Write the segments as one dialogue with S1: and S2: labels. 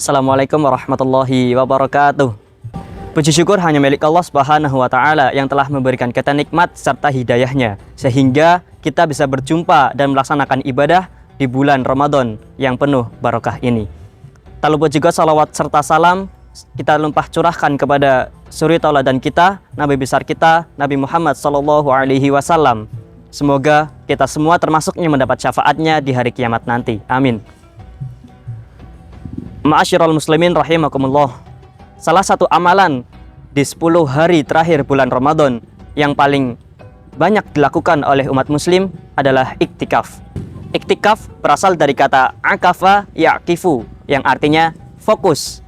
S1: Assalamualaikum warahmatullahi wabarakatuh. Puji syukur hanya milik Allah Subhanahu wa Ta'ala yang telah memberikan kita nikmat serta hidayahnya, sehingga kita bisa berjumpa dan melaksanakan ibadah di bulan Ramadan yang penuh barokah ini. Tak lupa juga salawat serta salam kita limpah curahkan kepada suri tauladan kita, Nabi besar kita, Nabi Muhammad SAW. Semoga kita semua termasuk yang mendapat syafaatnya di hari kiamat nanti. Amin. Ma'asyiral muslimin rahimakumullah. Salah satu amalan di 10 hari terakhir bulan Ramadan yang paling banyak dilakukan oleh umat muslim adalah iktikaf. Iktikaf berasal dari kata akafa ya'kifu yang artinya fokus.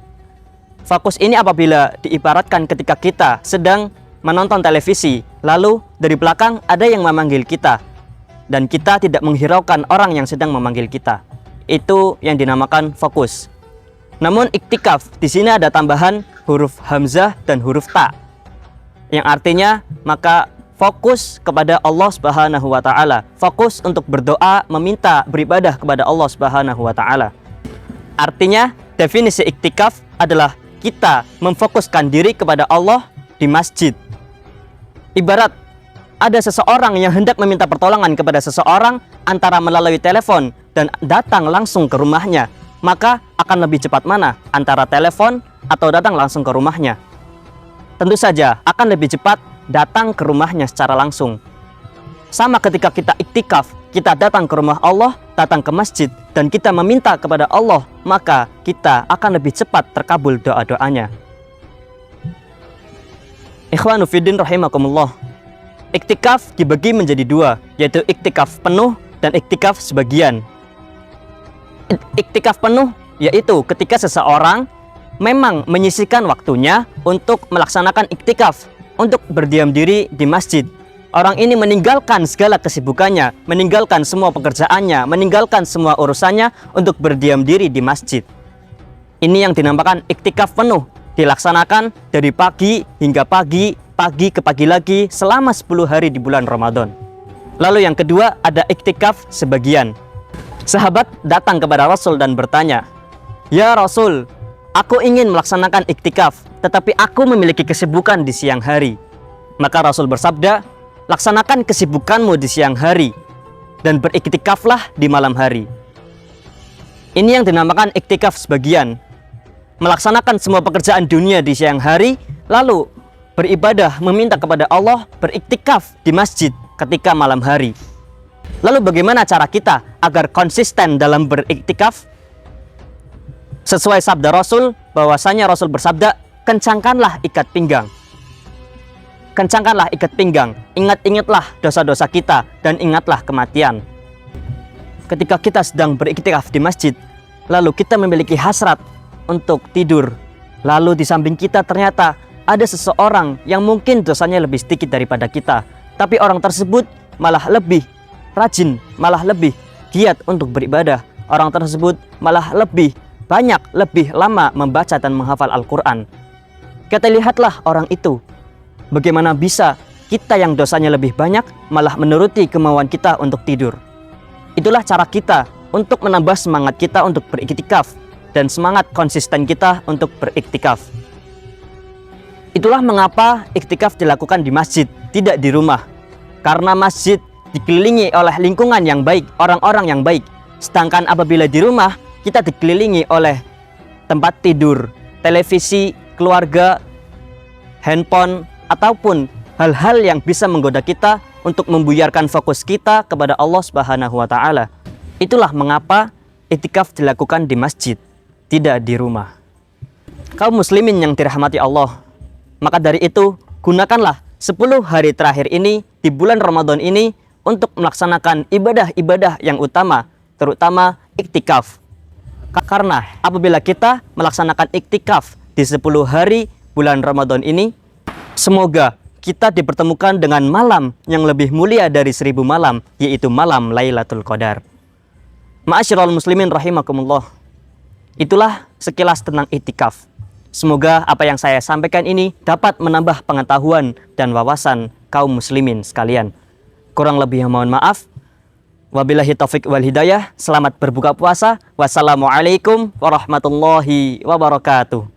S1: Fokus ini apabila diibaratkan ketika kita sedang menonton televisi, lalu dari belakang ada yang memanggil kita dan kita tidak menghiraukan orang yang sedang memanggil kita. Itu yang dinamakan fokus. Namun iktikaf di sini ada tambahan huruf hamzah dan huruf ta, yang artinya maka fokus kepada Allah Subhanahu wa Ta'ala, fokus untuk berdoa, meminta, beribadah kepada Allah Subhanahu wa Ta'ala. Artinya definisi iktikaf adalah kita memfokuskan diri kepada Allah di masjid. Ibarat ada seseorang yang hendak meminta pertolongan kepada seseorang antara melalui telepon dan datang langsung ke rumahnya, maka akan lebih cepat mana antara telepon atau datang langsung ke rumahnya? Tentu saja akan lebih cepat datang ke rumahnya secara langsung. Sama ketika kita iktikaf, kita datang ke rumah Allah, datang ke masjid, dan kita meminta kepada Allah, maka kita akan lebih cepat terkabul doa-doanya. Ikhwanu fiddin rahimakumullah. Iktikaf dibagi menjadi dua, yaitu iktikaf penuh dan iktikaf sebagian. Iktikaf penuh yaitu ketika seseorang memang menyisihkan waktunya untuk melaksanakan iktikaf, untuk berdiam diri di masjid. Orang ini meninggalkan segala kesibukannya, meninggalkan semua pekerjaannya, meninggalkan semua urusannya untuk berdiam diri di masjid. Ini yang dinamakan iktikaf penuh, dilaksanakan dari pagi hingga pagi, pagi ke pagi lagi selama 10 hari di bulan Ramadan. Lalu yang kedua ada iktikaf sebagian. Sahabat datang kepada Rasul dan bertanya, "Ya Rasul, aku ingin melaksanakan iktikaf, tetapi aku memiliki kesibukan di siang hari." Maka Rasul bersabda, "Laksanakan kesibukanmu di siang hari dan beriktikaflah di malam hari." Ini yang dinamakan iktikaf sebagian. Melaksanakan semua pekerjaan dunia di siang hari, lalu beribadah meminta kepada Allah, beriktikaf di masjid ketika malam hari. Lalu bagaimana cara kita agar konsisten dalam beriktikaf? Sesuai sabda Rasul, bahwasanya Rasul bersabda, kencangkanlah ikat pinggang. Kencangkanlah ikat pinggang, ingat-ingatlah dosa-dosa kita, dan ingatlah kematian. Ketika kita sedang beriktikaf di masjid, lalu kita memiliki hasrat untuk tidur, lalu di samping kita ternyata ada seseorang yang mungkin dosanya lebih sedikit daripada kita, tapi orang tersebut malah lebih rajin, malah lebih giat untuk beribadah. Orang tersebut malah lebih banyak, lebih lama membaca dan menghafal Al-Quran. Kita lihatlah orang itu. Bagaimana bisa kita yang dosanya lebih banyak malah menuruti kemauan kita untuk tidur? Itulah cara kita untuk menambah semangat kita untuk beriktikaf dan semangat konsisten kita untuk beriktikaf. Itulah mengapa iktikaf dilakukan di masjid, tidak di rumah. Karena masjid dikelilingi oleh lingkungan yang baik, orang-orang yang baik. Sedangkan apabila di rumah, kita dikelilingi oleh tempat tidur, televisi, keluarga, handphone, ataupun hal-hal yang bisa menggoda kita untuk membuyarkan fokus kita kepada Allah Subhanahu wa Ta'ala. Itulah mengapa iktikaf dilakukan di masjid, tidak di rumah. Kaum muslimin yang dirahmati Allah, maka dari itu gunakanlah 10 hari terakhir ini di bulan Ramadan ini untuk melaksanakan ibadah-ibadah yang utama, terutama iktikaf. Karena apabila kita melaksanakan iktikaf di 10 hari bulan Ramadan ini, semoga kita dipertemukan dengan malam yang lebih mulia dari 1000 malam, yaitu malam Lailatul Qadar. Ma'asyiral muslimin rahimakumullah. Itulah sekilas tentang iktikaf. Semoga apa yang saya sampaikan ini dapat menambah pengetahuan dan wawasan kaum muslimin sekalian. Kurang lebih mohon maaf. Wabillahi taufik wal hidayah. Selamat berbuka puasa. Wassalamualaikum warahmatullahi wabarakatuh.